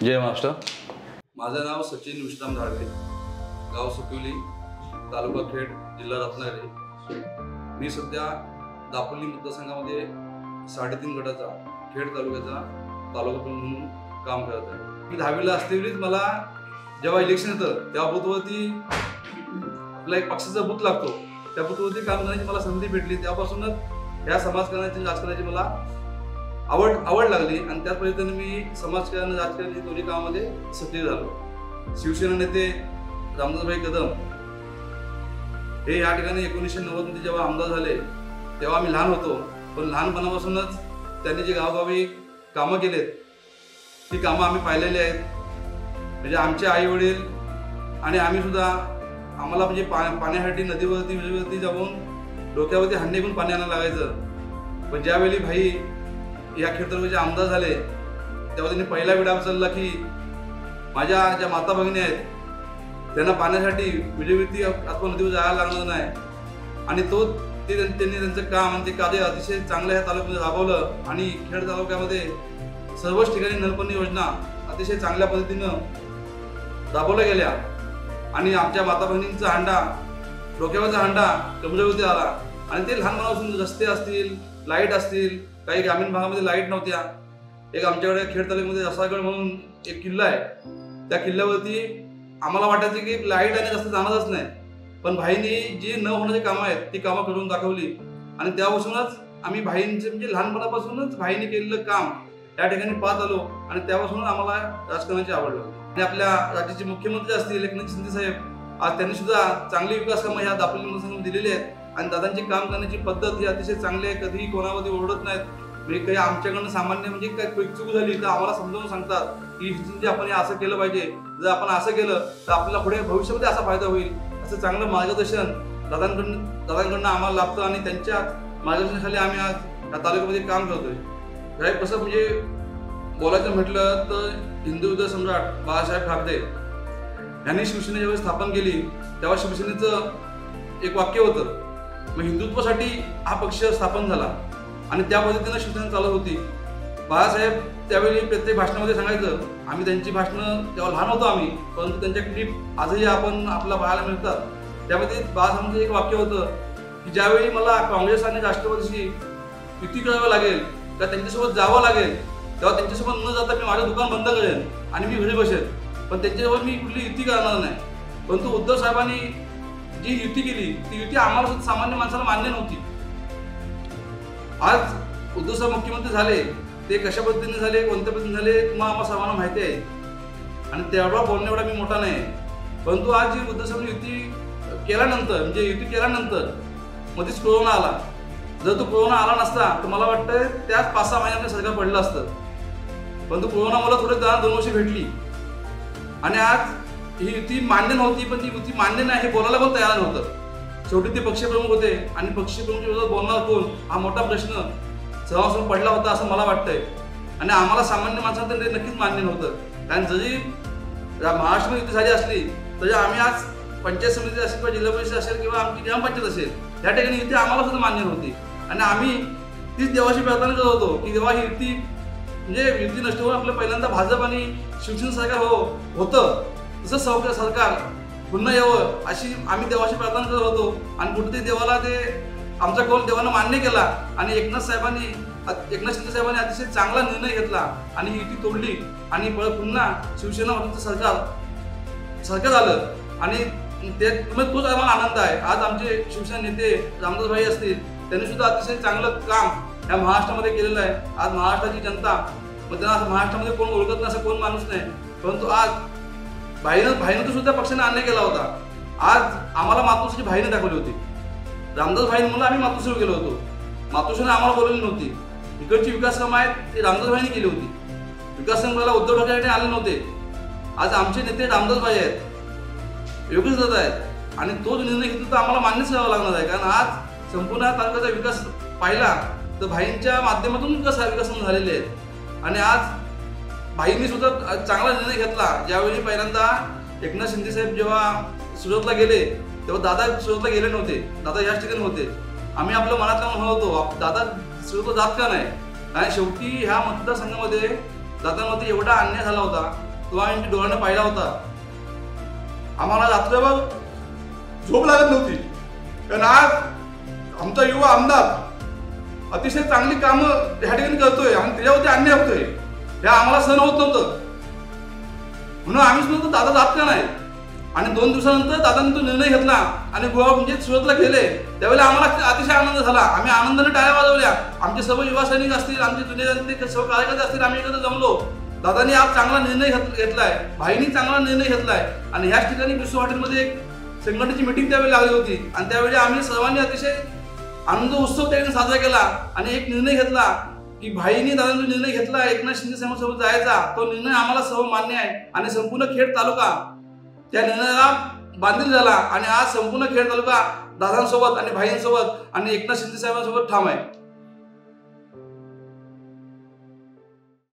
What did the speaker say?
जय महाराष्ट्र। माझं नाव सचिन विश्राम धाडवे, गाव सुकिवली, तालुका खेड, जिल्हा रत्नागिरी। मी सध्या दापोली मतदारसंघामध्ये 3.5 गटाचा खेड तालुक्याचा तालुका प्रमुख म्हणून काम करत आहे। मी 10वीला असतेवेळीच मला जेव्हा इलेक्शन येतं तेव्हा बूथवरती आपला एक पक्षाचा बूथ लागतो, त्या बूथवरती काम करण्याची मला संधी भेटली। त्यापासूनच या समाजकारणाची राजकारणाची मला आवड लागली आणि त्याच पद्धतीने मी समाजकारण राजकारण या दोन्ही कामामध्ये सक्रिय झालो। शिवसेना नेते रामदासभाई कदम हे या ठिकाणी 1990 मध्ये जेव्हा आमदार झाले तेव्हा आम्ही लहान होतो, पण लहानपणापासूनच त्यांनी जे गावगावी कामं केलेत ती कामं आम्ही पाहिलेली आहेत। म्हणजे आमचे आई वडील आणि आम्ही सुद्धा आम्हाला म्हणजे पाण्यासाठी नदीवरती जाऊन डोक्यावरती हंडे घेऊन पाणी आणायला लागायचं। पण ज्यावेळी भाई या खेड तालुक्याचे आमदार झाले तेव्हा त्यांनी पहिला विडा उचलला की माझ्या ज्या माता भगिनी आहेत त्यांना पाण्यासाठी विजेवरती अथवा नदीवर जायला लागणार नाही। आणि त्यांनी त्यांचं काम आणि ते कार्य अतिशय चांगलं ह्या तालुक्यामध्ये राबवलं आणि खेड तालुक्यामध्ये सर्वच ठिकाणी नळपाणी योजना अतिशय चांगल्या पद्धतीनं राबवल्या गेल्या आणि आमच्या माता भगिनींचा हंडा, डोक्यावरचा हंडा कमरेवरती आला। आणि ते लहानपणापासून रस्ते असतील, लाईट असतील, काही ग्रामीण भागामध्ये लाईट नव्हत्या। एक आमच्याकडे खेड तालुक्यामध्ये रसागड म्हणून एक किल्ला आहे, त्या किल्ल्यावरती आम्हाला वाटायचं की लाईट आणि रस्ते जाणारच नाही, पण भाईंनी जी न होणारी कामं आहेत ती कामं करून दाखवली आणि त्यापासूनच आम्ही भाईंचे म्हणजे लहानपणापासूनच भाईंनी केलेलं काम या ठिकाणी पाहत आलो आणि त्यापासूनच आम्हाला राजकारणाची आवड लागली। आणि आपल्या राज्याचे मुख्यमंत्री असतील एकनाथ शिंदे साहेब, आज त्यांनी सुद्धा चांगली विकास कामं ह्या दापोली मतदारसंघामध्ये दिलेली आहेत आणि दादांची काम करण्याची पद्धत ही अतिशय चांगली आहे। कधीही कोणावरती ओरडत नाहीत, म्हणजे काही आमच्याकडनं सामान्य म्हणजे काही चूक झाली तर आम्हाला समजावून सांगतात की म्हणजे आपण असं केलं पाहिजे, जर आपण असं केलं तर आपल्याला पुढे भविष्यामध्ये असा फायदा होईल, असं चांगलं मार्गदर्शन दादांकडनं आम्हाला लाभतं आणि त्यांच्या मार्गदर्शनाखाली आम्ही आज या तालुक्यामध्ये काम करतोय। साहेब कसं म्हणजे बोलायचं म्हटलं तर हिंदू हृदय सम्राट बाळासाहेब ठाकरे यांनी शिवसेना ज्यावेळी स्थापन केली तेव्हा शिवसेनेचं एक वाक्य होतं, मग हिंदुत्वासाठी हा पक्ष स्थापन झाला आणि त्या पद्धतीनं शिवसेना चालत होती। बाळासाहेब त्यावेळी प्रत्येक भाषणामध्ये सांगायचं, आम्ही त्यांची भाषणं तेव्हा लहान होतो आम्ही, परंतु त्यांच्या क्लिप आजही आपण आपल्याला पाहायला मिळतात। त्यामध्ये बाळासाहेबांचं एक वाक्य होतं की ज्यावेळी मला काँग्रेस आणि राष्ट्रवादीशी युती करावं लागेल किंवा त्यांच्यासोबत जावं लागेल तेव्हा त्यांच्यासोबत न जाता मी माझं दुकान बंद करेन आणि मी घरी बसेल, पण त्यांच्यासोबत मी कुठली युती करणार नाही। परंतु उद्धव साहेबांनी जी युती केली ती युती आम्हाला सुद्धा सामान्य माणसाला मान्य नव्हती। आज उद्धव साहेब मुख्यमंत्री झाले, ते कशा पद्धतीने झाले, कोणत्या पद्धतीने झाले तुम्हाला आम्हाला सर्वांना माहिती आहे आणि तेवढा बोलणे एवढा मी मोठा नाही। परंतु आज जी उद्धव साहेब युती केल्यानंतर म्हणजे युती केल्यानंतर मध्येच कोरोना आला, जर तो कोरोना आला नसता तर मला वाटतं त्याच 5-6 महिन्यामध्ये सरकार पडलं असतं, परंतु कोरोना मला थोडे 2 वर्ष भेटली आणि आज ही युती मान्य नव्हती, पण ती युती मान्य नाही हे बोलायला पण तयार नव्हतं। शेवटी ते पक्षप्रमुख होते आणि पक्षप्रमुख विरोधात बोलणार कोण हा मोठा प्रश्न सर्वांसमोर पडला होता असं मला वाटतंय। आणि आम्हाला सामान्य माणसांना ते नक्कीच मान्य नव्हतं, कारण जरी महाराष्ट्र युती झाली असली तरी आम्ही आज पंचायत समिती असेल किंवा जिल्हा परिषद असेल किंवा आमची ग्रामपंचायत असेल त्या ठिकाणी युती आम्हाला सुद्धा मान्य नव्हती आणि आम्ही तीच देवाशी प्रार्थना करत होतो की देवा ही युती म्हणजे युती नष्ट होऊन आपलं पहिल्यांदा भाजप आणि शिवसेना सरकार होतं तसं सरकार पुन्हा यावं अशी आम्ही देवाशी प्रार्थना करत होतो आणि कुठेतरी देवाला ते आमचा कौल देवानं मान्य केला आणि एकनाथ शिंदे साहेबांनी अतिशय चांगला निर्णय घेतला आणि युती तोडली आणि पुन्हा शिवसेना सरकार आलं आणि तोच आम्हाला आनंद आहे। आज आमचे शिवसेना नेते रामदासभाई असतील त्यांनी सुद्धा अतिशय चांगलं काम या महाराष्ट्रामध्ये केलेलं आहे। आज महाराष्ट्राची जनता मग त्यांना महाराष्ट्रामध्ये कोण ओळखत नाही असं कोण माणूस नाही, परंतु आज भाईनं सुद्धा पक्षाने अन्याय केला होता। आज आम्हाला मातोश्रीची भाईने दाखवली होती, रामदासभाई म्हणून आम्ही मातोश्री गेलो होतो, मातोश्रीने आम्हाला बोलवली नव्हती। इकडची विकास कामं आहेत ती रामदासभाईने केली होती, विकास कामाला उद्धव ठाकरे आले नव्हते। आज आमचे नेते रामदासभाई आहेत, योगेश दादा आहेत आणि तो निर्णय घेतला तर आम्हाला मान्यच करावा लागणार आहे, कारण आज संपूर्ण तालुक्याचा विकास पाहिला तर भाईंच्या माध्यमातून विकास झालेले आहेत। आणि आज भाईंनी सुद्धा चांगला निर्णय घेतला, ज्यावेळी पहिल्यांदा एकनाथ शिंदे साहेब जेव्हा सुरतला गेले तेव्हा दादा सुरतला गेले नव्हते, दादा याच ठिकाणी होते। आम्ही आपल्या मनातला म्हणत होतो दादा सुरतला जात का नाही, कारण शेवटी ह्या मतदारसंघामध्ये दादांवरती एवढा अन्याय झाला होता तो आम्ही डोळ्याने पाहिला होता. आम्हाला रात्रभर झोप लागत नव्हती, कारण आज आमचा युवा आमदार अतिशय चांगली कामं ह्या ठिकाणी करतोय आणि त्याच्यावरती अन्याय होतोय, हे आम्हाला सहन होत नव्हतं. म्हणून आम्ही सुद्धा दादा जात का नाही. आणि 2 दिवसानंतर दादांनी तो निर्णय घेतला आणि गोवा म्हणजे सुरतला गेले. त्यावेळेला आम्हाला अतिशय आनंद झाला. आम्ही आनंदाने टाळ्या वाजवल्या. आमचे सर्व युवा सैनिक असतील, आमचे जुने सर्व कार्यकर्ते असतील, आम्ही एकत्र जमलो. दादांनी आज चांगला निर्णय घेतलाय, भाईनी चांगला निर्णय घेतलाय. आणि ह्याच ठिकाणी विश्व हॉटेलमध्ये एक संघटनेची मीटिंग त्यावेळी लागली होती आणि त्यावेळी आम्ही सर्वांनी अतिशय आनंद उत्सव त्यावेळी साजरा केला आणि एक निर्णय घेतला की भाईनी दादांनी निर्णय घेतला एकनाथ शिंदे साहेबांसोबत जायचा. तो निर्णय आम्हाला सर्व मान्य आहे आणि संपूर्ण खेड तालुका त्या निर्णयाला बांधील झाला आणि आज संपूर्ण खेड तालुका दादांसोबत आणि भाईंसोबत आणि एकनाथ शिंदे साहेबांसोबत ठाम आहे.